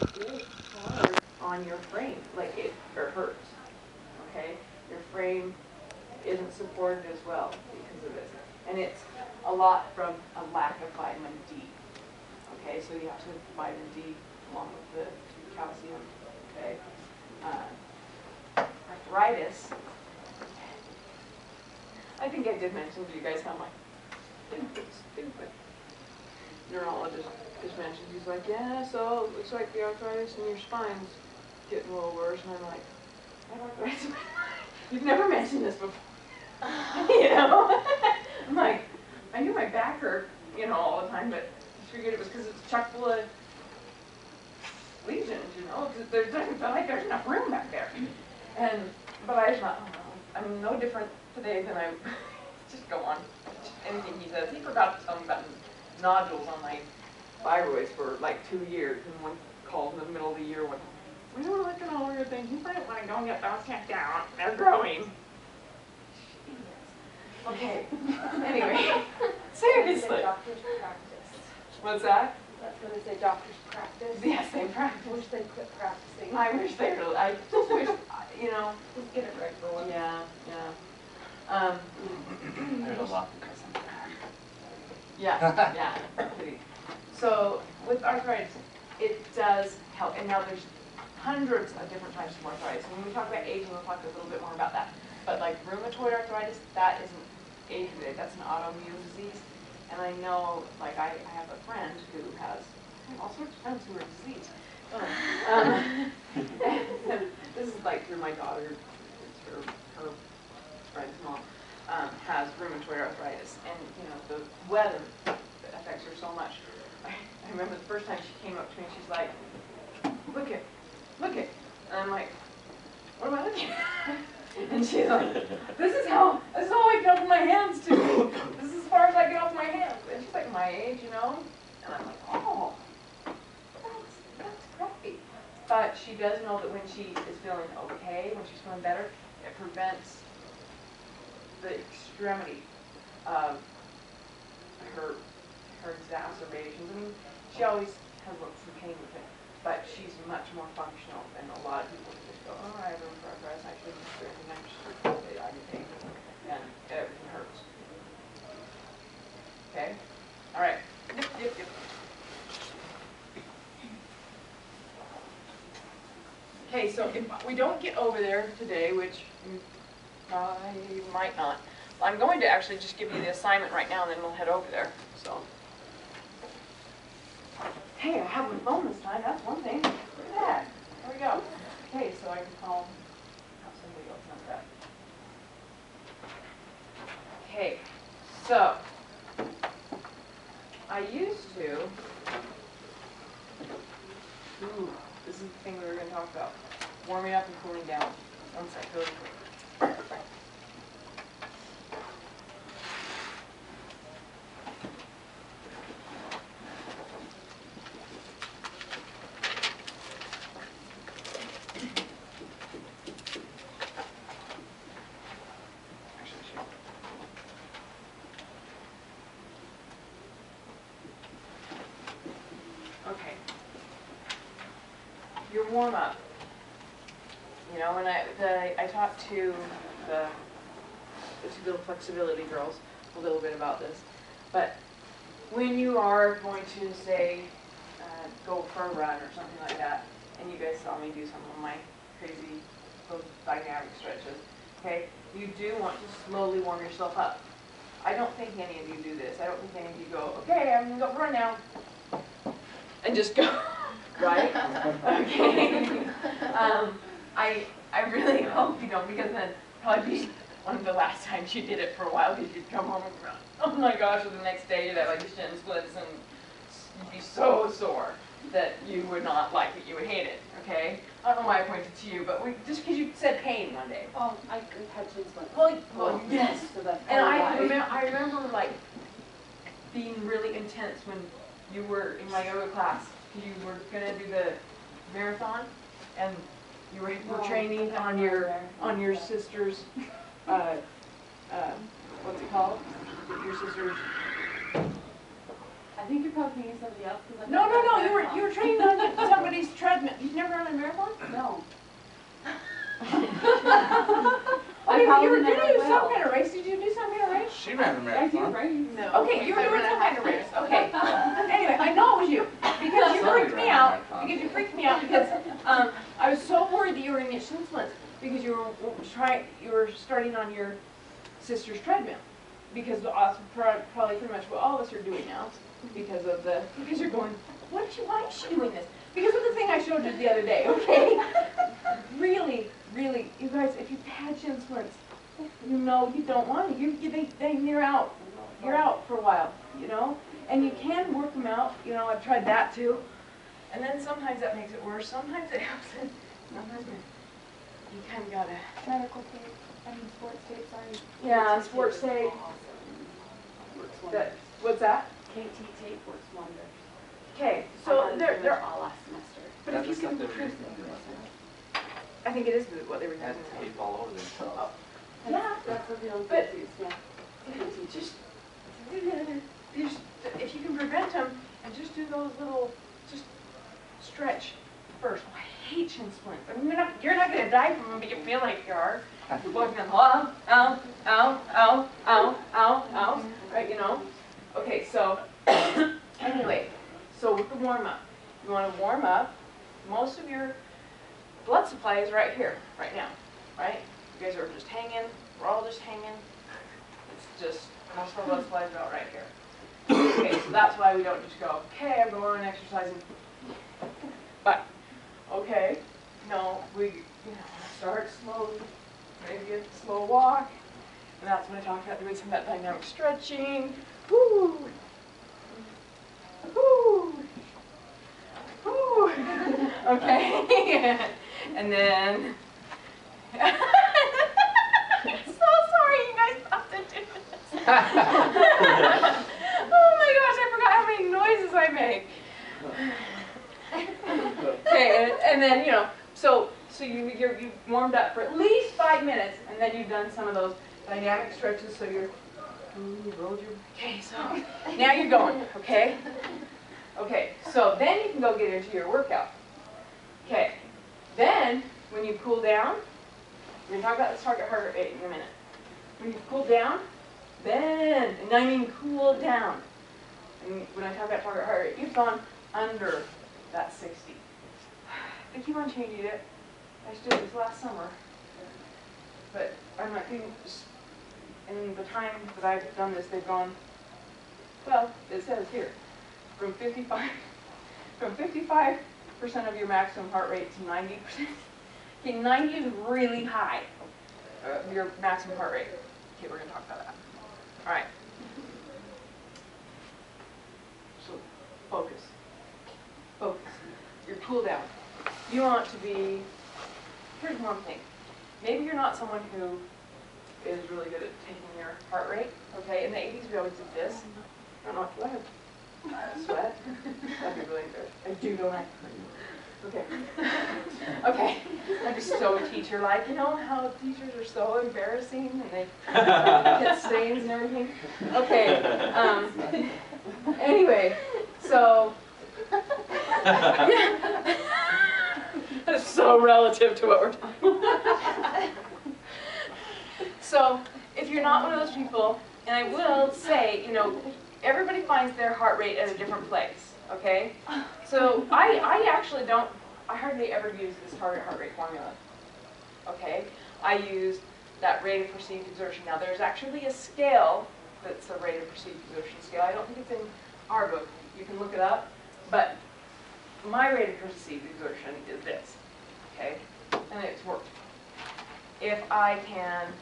it's really hard on your frame. Like it hurts. Okay, your frame isn't supported as well because of this, and it's a lot from a lack of vitamin D. Okay, so you have to vitamin D along with the calcium. Okay, arthritis. I think I did mention to you guys how my stupid neurologist just mentioned. He's like, yeah, so it looks like the arthritis in your spine's getting a little worse, and I'm like, I have arthritis in my spine. You've never mentioned this before. You know? I'm like, I knew my back hurt, you know, all the time, but I figured it was because it's chock full of lesions, you know. There's enough room back there. But I just thought, oh no, I'm no different today than I just go on. Anything he says. He forgot to tell me about nodules on my thyroids for like 2 years, and one called in the middle of the year when we were looking over your things. You might want to go and get those checked out. They're growing. Okay. Anyway, seriously. Doctors practice. What's that? That's what they say. Doctors practice. Yes, they practice. I wish they quit practicing. I wish they would. I just wish, you know. Just get it right for once. Yeah, yeah. There's a lot to cuss on. Yeah, yeah. So with arthritis, it does help. And now there's hundreds of different types of arthritis. And when we talk about aging, we'll talk a little bit more about that. But like rheumatoid arthritis, that isn't age-related. That's an autoimmune disease. And I know, like I have a friend who has, I have all sorts of friends who are diseased. This is like through my daughter, it's her friend's mom, has rheumatoid arthritis. And, you know, the weather affects her so much. I remember the first time she came up to me, she's like, look it. And I'm like, what am I looking at? And she's like, this is all I can open my hands to. This is as far as I can open my hands. And she's like my age, you know? And I'm like, oh, that's great. But she does know that when she is feeling okay, when she's feeling better, it prevents the extremity of her exacerbations. I mean, she always has some pain with it, but she's much more functional than a lot of people who just go, oh, I have rheumatoid arthritis, I shouldn't do anything, I'm just I get pain, and everything hurts. Okay? All right. Yep. Okay, so if we don't get over there today, which I might not, I'm going to actually just give you the assignment right now, and then we'll head over there. So, hey, I have my phone this time. That's one thing. Look at that. There we go. Okay, so I can call somebody else on that. Okay, so I used to. Ooh, this is the thing we were going to talk about. Warming up and cooling down. One sec, really quick. Okay. Your warm up. You know, when I talked to the two little flexibility girls a little bit about this, but when you are going to say go for a run or something like that, and you guys saw me do some of my crazy those dynamic stretches, okay, you do want to slowly warm yourself up. I don't think any of you do this. I don't think any of you go, okay, I'm gonna go for a run now, and just go. Right? Okay. I really hope you don't, because then probably be one of the last times you did it for a while, because you'd come home and go, oh my gosh, or the next day you'd have like shin splits and you'd be so sore that you would not like it, you would hate it, okay? I don't know why I pointed to you, but just because you said pain one day. Oh, I had shin splints. Well, yes. So that's and I remember like being really intense when you were in my yoga class. You were going to do the marathon, and you were training on your sister's, what's it called? Your sister's think you're probably thinking of somebody else. No, you were training on somebody's treadmill. You've never run a marathon? No. Okay, but you were never doing some will. kind of race. Did you do some kind of race? She ran a I do, marathon. right? No. Okay, you were doing some kind of race. Okay. Anyway, I know it was you because you Somebody freaked me ran a out. marathon. Because you freaked me out because I was so worried that you were going to get shin splints because you were starting on your sister's treadmill because probably pretty much what all of us are doing now because you're going, why is she doing this? Because of the thing I showed you the other day. Okay. Really, you guys, if you've had shin splints, you know you don't want it. You're out. You're out for a while, you know? And you can work them out. You know, I've tried that too. And then sometimes that makes it worse. Sometimes it helps it. Sometimes you kind of gotta. Medical tape, sports tape, sorry. Yeah, sports tape. Works wonders. What's that? KT tape works wonders. Okay, I so had they're, it they're, all last semester. but if you That's the can, stuff they were using to do, wasn't it? I think it is what they were Had using. tape all over themselves. Yeah. That's what the old But- kids use, yeah. Just, if you can prevent them, and just do those little, just stretch first. Oh, I hate shin splints. I mean, you're not going to die from them, but you feel like you are. You're walking on, ow, right, you know? Okay, so, anyway, so with the warm-up, you want to warm up. Most of your blood supply is right here, right now, right? You guys are just hanging, we're all just hanging. It's just, most of our blood supply is about right here. Okay, so that's why we don't just go, okay, I'm going exercising. But, okay, no, we start slowly, maybe a slow walk. And that's when I talk about doing some of that dynamic stretching. Woo! Woo! Woo! Okay, and then, so sorry you guys have to do this. Oh my gosh, I forgot how many noises I make. Okay, and then, you know, so you've warmed up for at least 5 minutes, and then you've done some of those dynamic stretches, so you rolled your, okay, so now you're going, okay? Okay, so then you can go get into your workout. Okay, then when you cool down, we're going to talk about this target heart rate in a minute. When you cool down, then, and I mean cool down, and when I talk about target heart rate, you've gone under that 60. They keep on changing it. I just did this last summer, but I'm not doing this. In the time that I've done this, they've gone, well, it says here, from 55% of your maximum heart rate to 90%. Okay, 90 is really high, your maximum heart rate. Okay, we're going to talk about that. All right. So, focus. Focus. Your cool down. You want to be, here's one thing. Maybe you're not someone who is really good at taking your heart rate. Okay, in the 80s we always did this. I don't know if you have sweat. That'd be really good. I do, don't I? Okay. Okay. I'm just so teacher-like. You know how teachers are so embarrassing and they get stains and everything? Okay. Anyway, so yeah. That's so relative to what we're talking about. So if you're not one of those people, and I will say, you know, everybody finds their heart rate at a different place, okay? So I actually don't, I hardly ever use this target heart rate formula, okay? I use that rate of perceived exertion. Now there's actually a scale that's a rate of perceived exertion scale. I don't think it's in our book. You can look it up, but my rate of perceived exertion is this, okay? And it's worked. If I can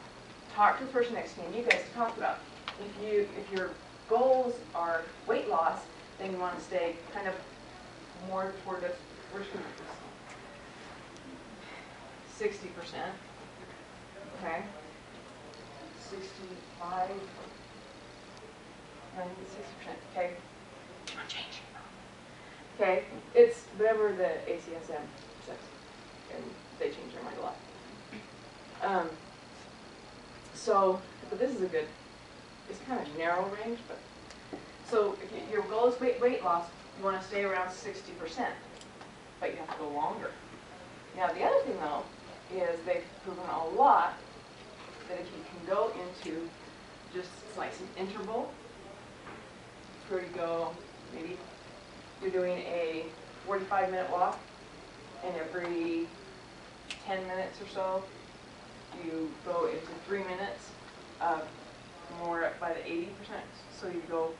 talk to the person next to me, and you guys have talked about, if your goals are weight loss, then you want to stay kind of more toward this, where's your 60%, okay? 65, 90, 60%, okay? Keep on changing. Okay, it's whatever the ACSM says, and they change their mind a lot. But this is a good, it's kind of narrow range, but, So if your goal is weight loss, you want to stay around 60%, but you have to go longer. Now the other thing though is they've proven a lot that if you can go into just like some interval, where you go, maybe you're doing a 45-minute walk, and every 10 minutes or so, you go into 3 minutes of more up by the 80%. So you go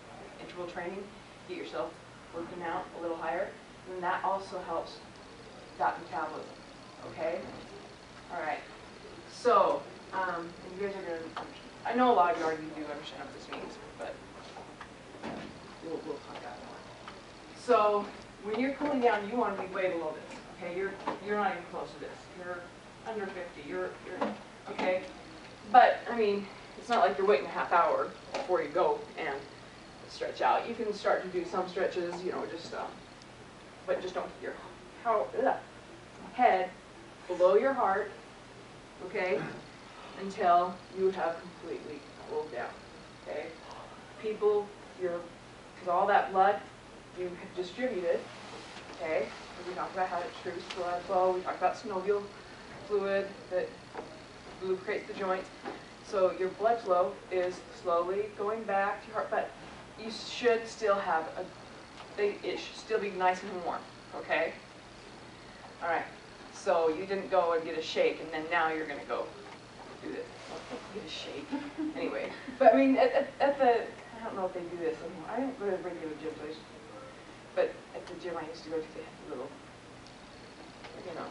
interval training, get yourself working out a little higher, and that also helps that metabolism. Okay? All right. So, and you guys are going to, I know a lot of you already do understand what this means, but we'll talk about it more. So, when you're cooling down, you want to be way below this. Okay? You're not even close to this. You're under 50. You're okay? But, I mean, it's not like you're waiting a half hour before you go and stretch out. You can start to do some stretches, you know, just, but just don't get your head below your heart, okay, until you have completely cooled down, okay? People, because all that blood you have distributed, okay? We talked about how it distributes blood flow. We talked about synovial fluid that lubricates the joints. So your blood flow is slowly going back to your heart, but you should still have it should still be nice and warm, okay? All right, so you didn't go and get a shake, and then now you're gonna go do this. Well, get a shake, anyway. But I mean, at the, I don't know if they do this anymore. I don't go to regular gyms, but at the gym I used to go to, they had little, you know,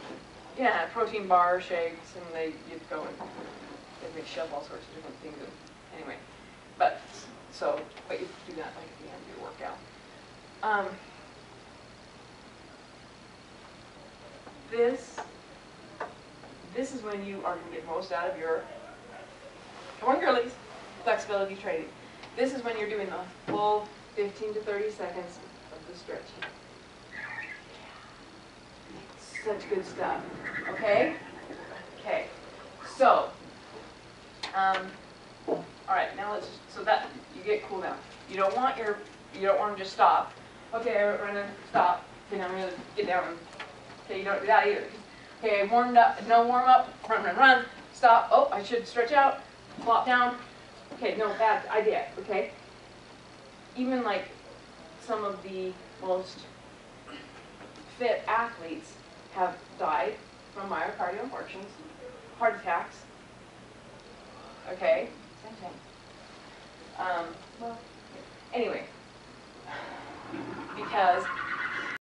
yeah, protein bar shakes, and you'd go and they shove all sorts of different things in. Anyway, but you do that like at the end of your workout. This is when you are going to get most out of your, come on girlies, flexibility training. This is when you're doing the full 15 to 30 seconds of the stretching. Such good stuff. Okay? Okay. So, all right, now let's just, so that you get cool down. You don't want them to just stop. Okay, I'm gonna stop. Okay, now I'm gonna get down. Okay, you don't do that either. Okay, I warmed up, no warm up, run, stop. Oh, I should stretch out, flop down. Okay, no, bad idea, okay? Even like some of the most fit athletes have died from myocardial infarctions, heart attacks. Okay, same thing. Well, anyway, because